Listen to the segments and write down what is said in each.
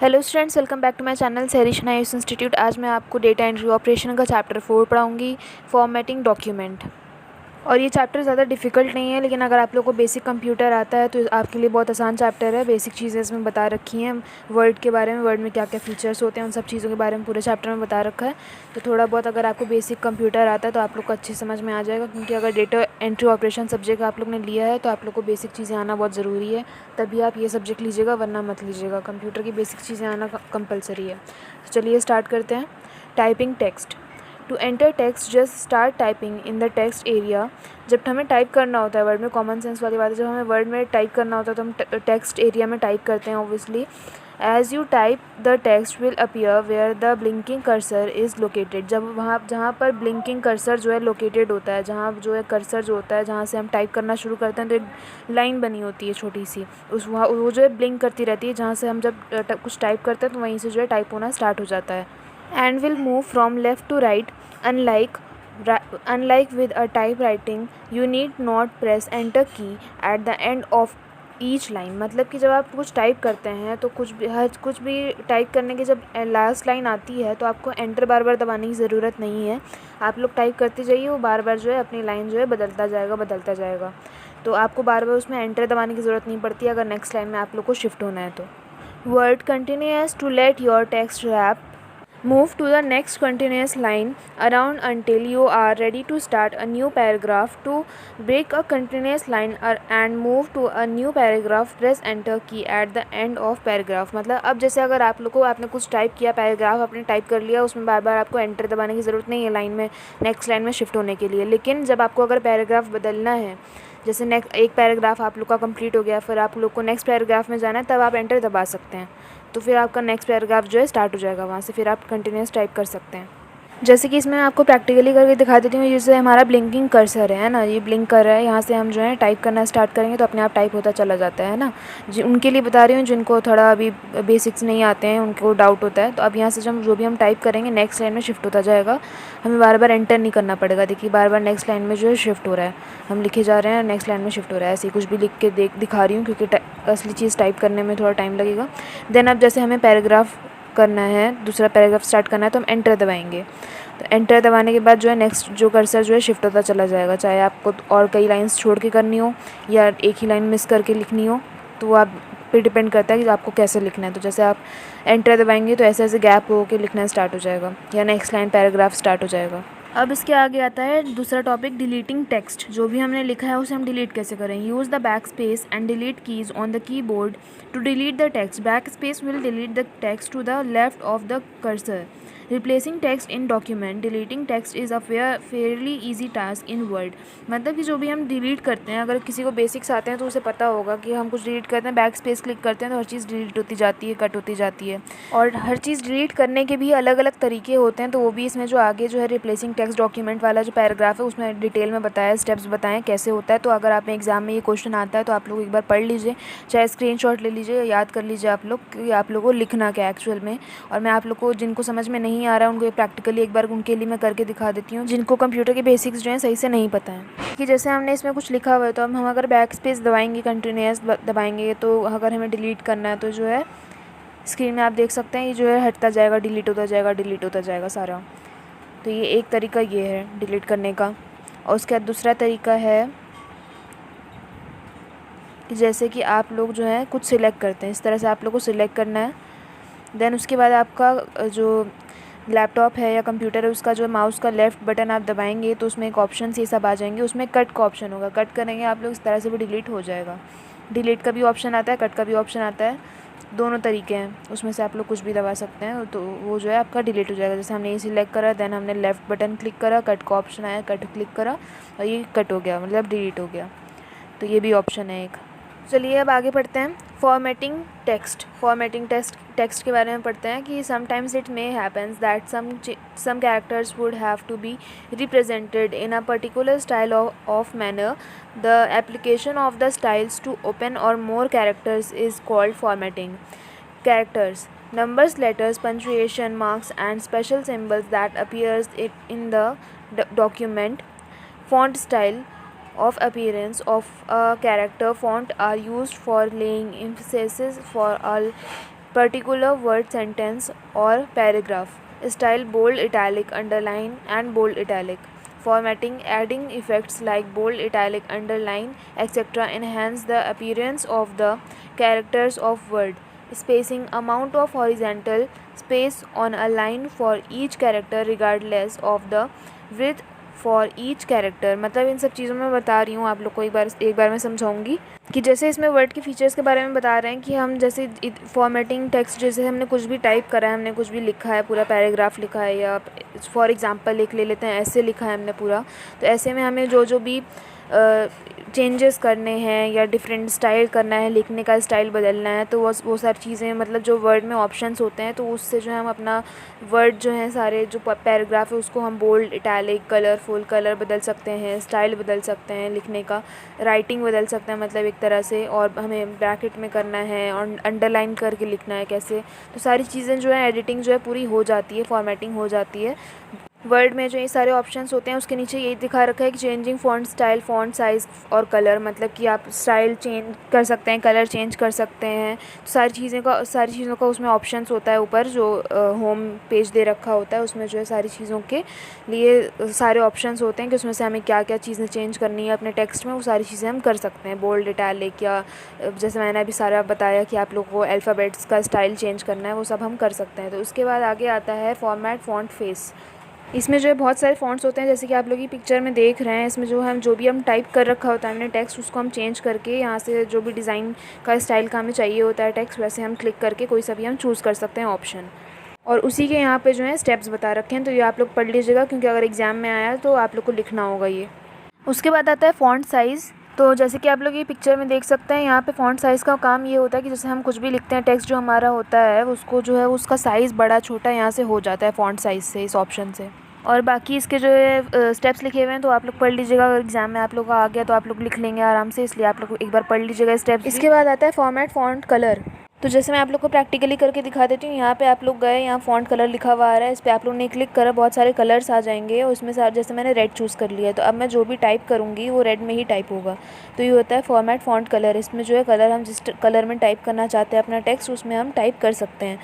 Hello students, welcome back to my channel Sahrish nice institute. आज मैं आपको डेटा एंट्री ऑपरेशन का चैप्टर 4 पढ़ाऊंगी, फॉर्मेटिंग डॉक्यूमेंट। और ये चैप्टर ज़्यादा डिफ़िकल्ट नहीं है, लेकिन अगर आप लोगों को बेसिक कंप्यूटर आता है तो आपके लिए बहुत आसान चैप्टर है। बेसिक चीज़ें इसमें बता रखी हैं, वर्ड के बारे में, वर्ड में क्या क्या फ़ीचर्स होते हैं, उन सब चीज़ों के बारे में पूरे चैप्टर में बता रखा है। तो थोड़ा बहुत अगर आपको बेसिक कंप्यूटर आता है तो आप लोग को अच्छी समझ में आ जाएगा, क्योंकि अगर डेटा एंट्री ऑपरेशन सब्जेक्ट आप लोग ने लिया है तो आप लोग को बेसिक चीज़ें आना बहुत ज़रूरी है। तभी आप ये सब्जेक्ट लीजिएगा, वरना मत लीजिएगा। कंप्यूटर की बेसिक चीज़ें आना कंपलसरी है। तो चलिए स्टार्ट करते हैं। Typing text. To enter text just start typing in the text area. जब हमें टाइप करना होता है वर्ड में, कॉमन सेंस वाली बात है, जब हमें वर्ड में टाइप करना होता है तो हम टेक्स्ट एरिया में टाइप करते हैं obviously. As you type the text will appear where the blinking cursor is located. जब वहाँ जहाँ पर ब्लिंकिंग कर्सर जो है लोकेटेड होता है, जहाँ जो है कर्सर जो होता है, जहाँ से हम टाइप करना शुरू करते हैं तो एक लाइन बनी होती है छोटी सी, उस वहाँ वो जो है ब्लिंक करती रहती है। जहाँ से हम जब कुछ टाइप करते हैं तो वहीं से जो है टाइप होना स्टार्ट हो जाता है। And will move from left to right. Unlike with a typewriting, you need not press enter key at the end of each line. मतलब कि जब आप कुछ टाइप करते हैं तो कुछ भी टाइप करने की जब लास्ट लाइन आती है तो आपको एंटर बार बार दबाने की ज़रूरत नहीं है। आप लोग टाइप करते जाइए, वो बार बार जो है अपनी लाइन जो है बदलता जाएगा। तो आपको बार बार उसमें एंटर दबाने की ज़रूरत नहीं पड़ती अगर नेक्स्ट लाइन में आप लोग को शिफ्ट होना है तो। Word continuous to let your text wrap. Move to the next continuous line around until you are ready to start a new paragraph. To break a continuous line and move to a new paragraph, press enter key at the end of paragraph। मतलब अब जैसे अगर आप लोग को आपने कुछ type किया, पैराग्राफ आपने टाइप कर लिया, उसमें बार बार आपको एंटर दबाने की ज़रूरत नहीं है लाइन में नेक्स्ट लाइन में शिफ्ट होने के लिए। लेकिन जब आपको अगर पैराग्राफ बदलना है, जैसे एक पैराग्राफ आप लोग का कंप्लीट हो गया, फिर आप लोग को नेक्स्ट पैराग्राफ में जाना है, तब आप एंटर दबा सकते हैं। तो फिर आपका नेक्स्ट पैराग्राफ जो है स्टार्ट हो जाएगा, वहाँ से फिर आप कंटिन्यूस टाइप कर सकते हैं। जैसे कि इसमें आपको प्रैक्टिकली करके दिखा देती हूँ। जैसे हमारा ब्लिंकिंग कर्सर है ना, ये ब्लिंक कर रहा है, यहाँ से हम जो है टाइप करना स्टार्ट करेंगे तो अपने आप टाइप होता चला जाता है ना। उनके लिए बता रही हूँ जिनको थोड़ा अभी बेसिक्स नहीं आते हैं, उनको डाउट होता है। तो अब यहाँ से जब जो भी हम टाइप करेंगे नेक्स्ट लाइन में शिफ्ट होता जाएगा, हमें बार बार एंटर नहीं करना पड़ेगा। देखिए बार बार नेक्स्ट लाइन में जो है शिफ्ट हो रहा है, हम लिखे जा रहे हैं, नेक्स्ट लाइन में शिफ्ट हो रहा है। ऐसे ही कुछ भी लिख के दिखा रही हूँ, क्योंकि असली चीज़ टाइप करने में थोड़ा टाइम लगेगा। देन अब जैसे हमें पैराग्राफ करना है, दूसरा पैराग्राफ स्टार्ट करना है, तो हम एंटर दबाएंगे। तो एंटर दबाने के बाद जो है नेक्स्ट जो कर्सर जो है शिफ्ट होता चला जाएगा। चाहे आपको और कई लाइंस छोड़ के करनी हो या एक ही लाइन मिस करके लिखनी हो, तो वो आप पे डिपेंड करता है कि आपको कैसे लिखना है। तो जैसे आप एंटर दबाएंगे तो ऐसे ऐसे गैप हो के लिखना स्टार्ट हो जाएगा, या नेक्स्ट लाइन पैराग्राफ स्टार्ट हो जाएगा। अब इसके आगे आता है दूसरा टॉपिक, डिलीटिंग टेक्स्ट। जो भी हमने लिखा है उसे हम डिलीट कैसे करें। Use the backspace and delete keys on the keyboard to delete the text. Backspace will delete the text to the left of the cursor. Replacing text in document. Deleting text is a fairly easy task in word. मतलब कि जो भी हम delete करते हैं, अगर किसी को बेसिक्स आते हैं तो उसे पता होगा कि हम कुछ डिलीट करते हैं, बैक स्पेस क्लिक करते हैं तो हर चीज़ डिलीट होती जाती है, कट होती जाती है। और हर चीज़ डिलीट करने के भी अलग अलग तरीके होते हैं, तो वो भी इसमें जो आगे जो है रिप्लेसिंग टेक्स्ट डॉक्यूमेंट वाला जो पैराग्राफ है उसमें डिटेल में बताया, स्टेप्स बताएं कैसे होता है। तो अगर आप एग्ज़ाम में ये क्वेश्चन आता है तो आप लोग एक बार पढ़ लीजिए, चाहे स्क्रीनशॉट ले लीजिए, याद कर लीजिए आप लोग कि आप लोगों को लिखना क्या एक्चुअल में। और मैं आप लोग को जिनको समझ में नहीं आ रहा है उनको प्रैक्टिकली एक बार उनके लिए मैं करके दिखा देती हूँ, जिनको कंप्यूटर के बेसिक्स जो हैं सही से नहीं पता है। कि जैसे हमने इसमें कुछ लिखा हुआ है, तो अब हम अगर बैक स्पेस दबाएंगे, कंटिन्यूअस दबाएंगे, तो अगर हमें डिलीट करना है तो जो है स्क्रीन में आप देख सकते हैं ये जो है हटता जाएगा, डिलीट होता जाएगा सारा। तो ये एक तरीका ये है डिलीट करने का। और उसके बाद दूसरा तरीका है कि जैसे कि आप लोग जो है कुछ सिलेक्ट करते हैं, इस तरह से आप लोग को सिलेक्ट करना है। देन उसके बाद आपका जो लैपटॉप है या कंप्यूटर है उसका जो माउस का लेफ़्ट बटन आप दबाएंगे तो उसमें एक ऑप्शन ये सब आ जाएंगे, उसमें कट का ऑप्शन होगा। कट करेंगे आप लोग, इस तरह से वो डिलीट हो जाएगा। डिलीट का भी ऑप्शन आता है, कट का भी ऑप्शन आता है, दोनों तरीके हैं, उसमें से आप लोग कुछ भी दबा सकते हैं तो वो जो है आपका डिलीट हो जाएगा। जैसे हमने ये सिलेक्ट करा, देन हमने लेफ़्ट बटन क्लिक करा, कट का ऑप्शन आया, कट क्लिक करा और ये कट हो गया, मतलब डिलीट हो गया। तो ये भी ऑप्शन है एक। चलिए अब आगे पढ़ते हैं, फॉर्मेटिंग टेक्स्ट। फॉर्मेटिंग टेक्स्ट के बारे में पढ़ते हैं कि sometimes it may happens that some characters would have to be represented in a particular style of manner. The application of the styles to open or more characters is called formatting. Characters, numbers, letters, punctuation marks and special symbols that appears in the document. Font style of appearance of a character. Font are used for laying emphasis for all particular word, sentence or paragraph. Style bold, italic, underline and bold italic. Formatting, adding effects like bold, italic, underline, etc. enhance the appearance of the characters of word. Spacing, amount of horizontal space on a line for each character regardless of the width for each character. मतलब इन सब चीज़ों में बता रही हूँ आप लोग को एक बार मैं समझाऊंगी कि जैसे इसमें वर्ड के फीचर्स के बारे में बता रहे हैं कि हम जैसे फॉर्मेटिंग टेक्स्ट, जैसे हमने कुछ भी टाइप करा है, हमने कुछ भी लिखा है, पूरा पैराग्राफ लिखा है या फॉर एग्जांपल एक ले लेते हैं, ऐसे लिखा है हमने पूरा, तो ऐसे में हमें जो जो भी चेंजेस करने हैं या डिफरेंट स्टाइल करना है, लिखने का स्टाइल बदलना है, तो वो सारी चीज़ें मतलब जो वर्ड में ऑप्शंस होते हैं तो उससे जो है हम अपना वर्ड जो है सारे जो पैराग्राफ है उसको हम बोल्ड, इटैलिक, कलरफुल, कलर बदल सकते हैं, स्टाइल बदल सकते हैं, लिखने का राइटिंग बदल सकते हैं मतलब एक तरह से, और हमें ब्रैकेट में करना है और अंडरलाइन करके लिखना है कैसे, तो सारी चीज़ें जो है एडिटिंग जो है पूरी हो जाती है, फॉर्मेटिंग हो जाती है। वर्ड में जो ये सारे ऑप्शंस होते हैं उसके नीचे यही दिखा रखा है कि changing font style, font size और कलर, मतलब कि आप स्टाइल चेंज कर सकते हैं, कलर चेंज कर सकते हैं, तो सारी चीज़ों का उसमें ऑप्शंस होता है ऊपर जो होम पेज दे रखा होता है, उसमें जो है सारी चीज़ों के लिए सारे ऑप्शंस होते हैं कि उसमें से हमें क्या क्या चीज़ें चेंज करनी है अपने टेक्स्ट में, वो सारी चीज़ें हम कर सकते हैं। बोल्ड, इटैलिक या जैसे मैंने अभी सारा बताया कि आप लोग को अल्फ़ाबेट्स का स्टाइल चेंज करना है, वो सब हम कर सकते हैं। तो उसके बाद आगे आता है फॉर्मेट फ़ॉन्ट फेस। इसमें जो है बहुत सारे फ़ॉन्ट्स होते हैं जैसे कि आप लोग ये पिक्चर में देख रहे हैं। इसमें जो भी हम टाइप कर रखा होता है हमने टेक्स्ट, उसको हम चेंज करके यहाँ से जो भी डिज़ाइन का स्टाइल का हमें चाहिए होता है टेक्स्ट, वैसे हम क्लिक करके कोई सा भी हम चूज़ कर सकते हैं ऑप्शन, और उसी के यहाँ पे जो है स्टेप्स बता रखे हैं, तो ये आप लोग पढ़ लीजिएगा क्योंकि अगर एग्ज़ाम में आया तो आप लोग को लिखना होगा ये। उसके बाद आता है फ़ॉन्ट साइज़। तो जैसे कि आप लोग ये पिक्चर में देख सकते हैं, यहाँ पे फ़ॉन्ट साइज़ का काम ये होता है कि जैसे हम कुछ भी लिखते हैं, टेक्स्ट जो हमारा होता है उसको जो है उसका साइज़ बड़ा छोटा यहाँ से हो जाता है फ़ॉन्ट साइज़ से, इस ऑप्शन से। और बाकी इसके जो है स्टेप्स लिखे हुए हैं तो आप लोग पढ़ लीजिएगा, अगर एग्जाम में आप लोग का आ गया तो आप लोग लिख लेंगे आराम से, इसलिए आप लोग एक बार पढ़ लीजिएगा स्टेप्स। इसके बाद आता है फॉर्मेट फ़ॉन्ट कलर। तो जैसे मैं आप लोग को प्रैक्टिकली करके दिखा देती हूँ। यहाँ पे आप लोग गए, यहाँ फ़ॉन्ट कलर लिखा हुआ आ रहा है, इस पर आप लोग ने क्लिक करा, बहुत सारे कलर्स आ जाएंगे और उसमें से जैसे मैंने रेड चूज़ कर लिया, तो अब मैं जो भी टाइप करूँगी वो रेड में ही टाइप होगा। तो ये होता है फॉर्मेट फ़ॉन्ट कलर। इसमें जो है कलर हम जिस कलर में टाइप करना चाहते हैं अपना टेक्स्ट, उसमें हम टाइप कर सकते हैं।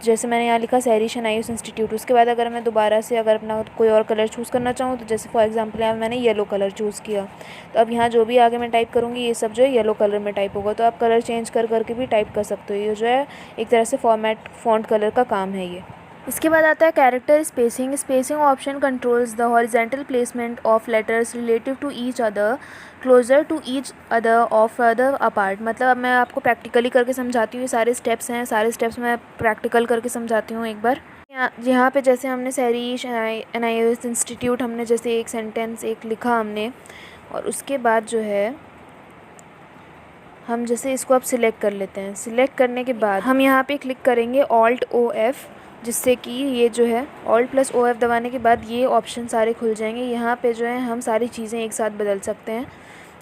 जैसे मैंने यहाँ लिखा सहरिश नाइस इंस्टीट्यूट। उसके बाद अगर मैं दोबारा से अगर अपना कोई और कलर चूज़ करना चाहूँ, तो जैसे फॉर एग्जांपल यहाँ मैंने येलो कलर चूज़ किया, तो अब यहाँ जो भी आगे मैं टाइप करूँगी ये सब जो है येलो कलर में टाइप होगा। तो आप कलर चेंज कर करके भी टाइप कर सकते हो। ये जो है एक तरह से फॉर्मेट फ़ॉन्ट कलर का काम है ये। इसके बाद आता है character spacing. Spacing option controls the horizontal placement of letters relative to each other, closer to each other और फर्दर अपार्ट। मतलब अब मैं आपको प्रैक्टिकली करके समझाती हूँ। ये सारे स्टेप्स हैं, सारे स्टेप्स मैं प्रैक्टिकल करके समझाती हूँ एक बार। यहाँ पे जैसे हमने सहरिश नाइस इंस्टीट्यूट, हमने जैसे एक सेंटेंस एक लिखा हमने, और उसके बाद जो है हम जैसे इसको अब सिलेक्ट कर लेते हैं। सिलेक्ट करने के बाद हम यहाँ पे क्लिक करेंगे Alt+OF, जिससे कि ये जो है Alt+OF दबाने के बाद ये ऑप्शन सारे खुल जाएंगे। यहाँ पे जो है हम सारी चीज़ें एक साथ बदल सकते हैं।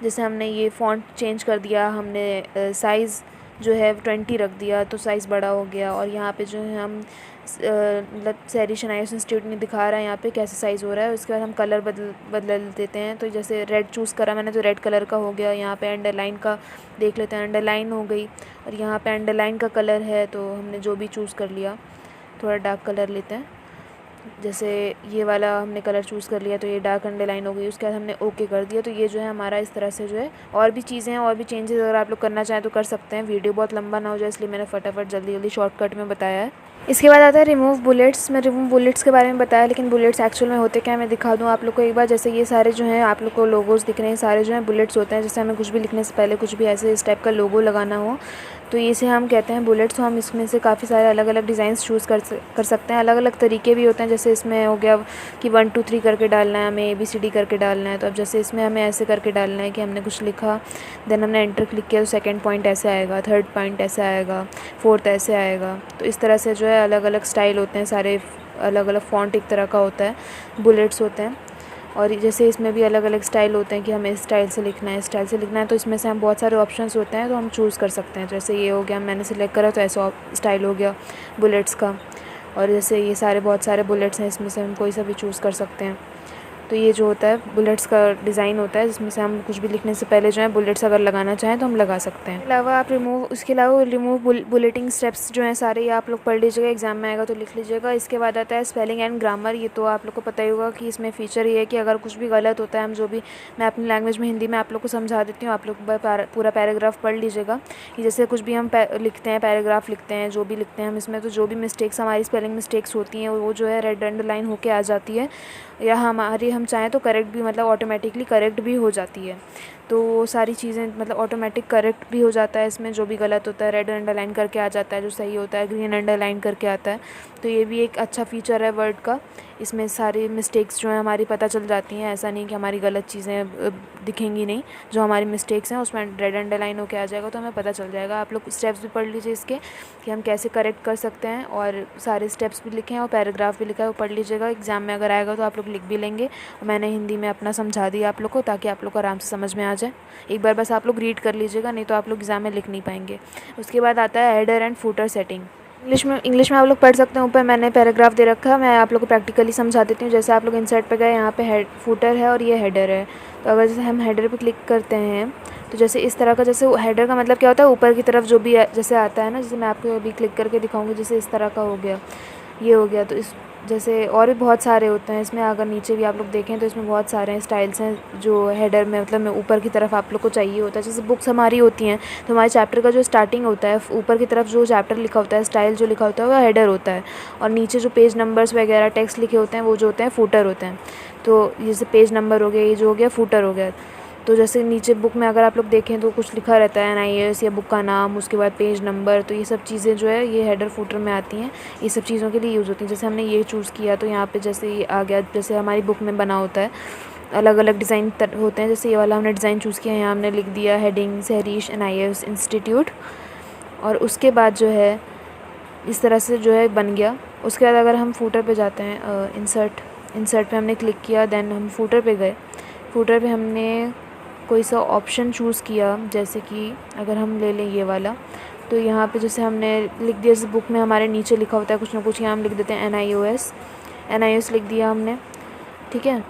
जैसे हमने ये फ़ॉन्ट चेंज कर दिया, हमने साइज़ जो है 20 रख दिया तो साइज़ बड़ा हो गया, और यहाँ पे जो है हम मतलब सहरिश नाइस इंस्टीट्यूट में दिखा रहा है यहाँ पे कैसे साइज़ हो रहा है। उसके बाद हम कलर बदल देते हैं। तो जैसे रेड चूज़ करा मैंने तो रेड कलर का हो गया। यहाँ पे अंडरलाइन का देख लेते हैं, अंडरलाइन हो गई, और यहाँ पे अंडरलाइन का कलर है तो हमने जो भी चूज़ कर लिया, थोड़ा डार्क कलर लेते हैं। जैसे ये वाला हमने कलर चूज़ कर लिया तो ये डार्क अंडरलाइन हो गई। उसके बाद हमने ओके कर दिया। तो ये जो है हमारा इस तरह से जो है, और भी चीज़ें हैं, और भी चेंजेस अगर आप लोग करना चाहें तो कर सकते हैं। वीडियो बहुत लंबा ना हो जाए इसलिए मैंने फटाफट जल्दी शॉर्टकट में बताया है। इसके बाद आता है रिमूव बुलेट्स। मैं रिमूव बुलेट्स के बारे में बताया, लेकिन बुलेट्स एक्चुअल में होते क्या है मैं दिखा दूँ आप लोग को एक बार। जैसे ये सारे जो हैं आप लोग को लोगोस दिख रहे हैं, सारे जो हैं बुलेट्स होते हैं। जैसे हमें कुछ भी लिखने से पहले कुछ भी ऐसे इस टाइप का लोगो लगाना हो तो इसे हम कहते हैं बुलेट्स। तो हम इसमें से काफ़ी सारे अलग अलग डिज़ाइंस चूज़ कर सकते हैं। अलग अलग तरीके भी होते हैं। जैसे इसमें हो गया कि 1 2 3 करके डालना है, हमें ABCD करके डालना है। तो अब जैसे इसमें हमें ऐसे करके डालना है कि हमने कुछ लिखा, देन हमने एंटर क्लिक किया तो सेकंड पॉइंट ऐसे आएगा, थर्ड पॉइंट ऐसे आएगा, फोर्थ ऐसे आएगा। तो इस तरह से जो है अलग अलग स्टाइल होते हैं, सारे अलग अलग फ़ॉन्ट एक तरह का होता है, बुलेट्स होते हैं। और जैसे इसमें भी अलग अलग स्टाइल होते हैं कि हमें इस स्टाइल से लिखना है, इस स्टाइल से लिखना है। तो इसमें से हम बहुत सारे ऑप्शंस होते हैं तो हम चूज़ कर सकते हैं। जैसे ये हो गया, मैंने सिलेक्ट करा तो ऐसा स्टाइल हो गया बुलेट्स का। और जैसे ये सारे बहुत सारे बुलेट्स हैं, इसमें से हम कोई सा भी चूज़ कर सकते हैं। तो ये जो होता है बुलेट्स का डिज़ाइन होता है, जिसमें से हम कुछ भी लिखने से पहले जो है बुलेट्स अगर लगाना चाहें तो हम लगा सकते हैं। उसके अलावा रिमूव बुलेटिंग स्टेप्स जो हैं सारे, ये आप लोग पढ़ लीजिएगा, एग्जाम में आएगा तो लिख लीजिएगा। इसके बाद आता है स्पेलिंग एंड ग्रामर। ये तो आप लोग को पता ही होगा कि इसमें फ़ीचर ये है कि अगर कुछ भी गलत होता है, हम जो भी, मैं अपनी लैंग्वेज में हिंदी में आप लोग को समझा देती हूँ, आप लोग पूरा पैराग्राफ पढ़ लीजिएगा कि जैसे कुछ भी हम लिखते हैं, पैराग्राफ लिखते हैं, जो भी लिखते हैं हम इसमें, तो जो भी मिस्टेक्स हमारी स्पेलिंग मिस्टेक्स होती हैं वो जो है रेड अंडरलाइन होके आ जाती है, या हम चाहें तो करेक्ट भी, मतलब ऑटोमेटिकली करेक्ट भी हो जाती है। तो वो सारी चीज़ें मतलब ऑटोमेटिक करेक्ट भी हो जाता है इसमें, जो भी गलत होता है रेड अंडरलाइन करके आ जाता है, जो सही होता है ग्रीन अंडरलाइन करके आता है। तो ये भी एक अच्छा फ़ीचर है वर्ड का। इसमें सारी मिस्टेक्स जो हैं हमारी पता चल जाती हैं, ऐसा नहीं कि हमारी गलत चीज़ें दिखेंगी नहीं, जो हमारी मिस्टेक्स हैं उसमें रेड अंडरलाइन होके आ जाएगा, तो हमें पता चल जाएगा। आप लोग स्टेप्स भी पढ़ लीजिए इसके कि हम कैसे करेक्ट कर सकते हैं, और सारे स्टेप्स भी लिखे हैं और पैराग्राफ भी लिखा है, वो पढ़ लीजिएगा। एग्ज़ाम में अगर आएगा तो आप लोग लिख भी लेंगे, और मैंने हिंदी में अपना समझा दिया आप लोग को, ताकि आप लोग को आराम से समझ में आ जाए। एक बार बस आप लोग रीड कर लीजिएगा, नहीं तो आप लोग एग्ज़ाम में लिख नहीं पाएंगे। उसके बाद आता है header and footer setting. English में आप लोग पढ़ सकते हैं, ऊपर मैंने पैराग्राफ दे रखा है, मैं आप लोग को प्रैक्टिकली समझा देती हूँ। जैसे आप लोग इंसर्ट पे गए, यहाँ पे फुटर है और ये हेडर है। तो अगर जैसे हम हेडर पे क्लिक करते हैं तो जैसे इस तरह का, जैसे हेडर का मतलब क्या होता है, ऊपर की तरफ जो भी जैसे आता है ना, जैसे मैं आपको अभी क्लिक करके दिखाऊंगी, जैसे इस तरह का हो गया, ये हो गया। तो इस जैसे और भी बहुत सारे होते हैं इसमें, अगर नीचे भी आप लोग देखें तो इसमें बहुत सारे स्टाइल्स हैं जो हेडर में, मतलब में ऊपर की तरफ आप लोग को चाहिए होता है। जैसे बुक्स हमारी होती हैं तो हमारे चैप्टर का जो स्टार्टिंग होता है, ऊपर की तरफ जो चैप्टर लिखा होता है, स्टाइल जो लिखा होता है, वो हेडर होता है, और नीचे जो पेज नंबर्स वगैरह टेक्स्ट लिखे होते हैं वो जो होते हैं फुटर होते हैं। तो जैसे पेज नंबर हो गया, ये जो हो गया फुटर हो गया। तो जैसे नीचे बुक में अगर आप लोग देखें तो कुछ लिखा रहता है NIOS या बुक का नाम, उसके बाद पेज नंबर, तो ये सब चीज़ें जो है ये हेडर फुटर में आती हैं। ये सब चीज़ों के लिए यूज़ होती हैं। जैसे हमने ये चूज़ किया तो यहाँ पे जैसे ये आ गया, जैसे हमारी बुक में बना होता है, अलग अलग डिज़ाइन होते हैं। जैसे ये वाला हमने डिज़ाइन चूज़ किया, यहाँ हमने लिख दिया हेडिंग सहरीश NIOS इंस्टीट्यूट, और उसके बाद जो है इस तरह से जो है बन गया। उसके बाद अगर हम फुटर पे जाते हैं, इंसर्ट पे हमने क्लिक किया, देन हम फुटर पे गए। फुटर पे हमने कोई सा ऑप्शन चूज़ किया, जैसे कि अगर हम ले लें ये वाला, तो यहाँ पे जैसे हमने लिख दिया, जैसे बुक में हमारे नीचे लिखा होता है कुछ ना कुछ, यहाँ हम लिख देते हैं NIOS लिख दिया हमने, ठीक है।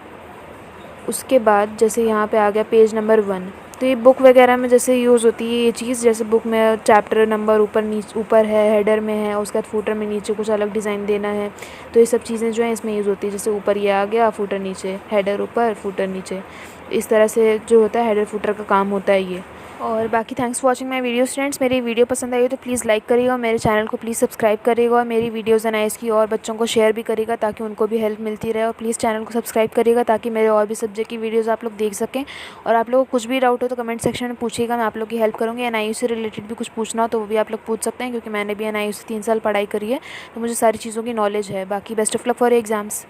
उसके बाद जैसे यहाँ पे आ गया पेज नंबर 1, तो ये बुक वगैरह में जैसे यूज़ होती है ये चीज़। जैसे बुक में चैप्टर नंबर ऊपर है, हेडर में है, उसके बाद फुटर में नीचे कुछ अलग डिज़ाइन देना है, तो ये सब चीज़ें जो हैं इसमें यूज़ होती है। जैसे ऊपर ये आ गया, फुटर नीचे, हेडर ऊपर, फुटर नीचे, इस तरह से जो होता है हेडर फुटर का काम होता है ये। और बाकी thanks for watching my video friends. मेरी वीडियो पसंद आई हो तो प्लीज़ लाइक करिएगा, और मेरे चैनल को प्लीज़ सब्सक्राइब करिएगा, और मेरी वीडियोज़ NIOS की और बच्चों को शेयर भी करिएगा ताकि उनको भी हेल्प मिलती रहे। और प्लीज़ चैनल को सब्सक्राइब करिएगा ताकि मेरे और भी सब्जेक्ट की वीडियोज़ आप लोग देख सकें। और आप लोगों को कुछ भी डाउट हो तो कमेंट सेक्शन में पूछिएगा, मैं आप लोग की हेल्प करूँगी। NIOS से रिलेटेड भी कुछ पूछना हो तो वो भी आप लोग पूछ सकते हैं, क्योंकि मैंने भी NIOS से 3 साल पढ़ाई करी है, तो मुझे सारी चीज़ों की नॉलेज है। बाकी best of luck for exams.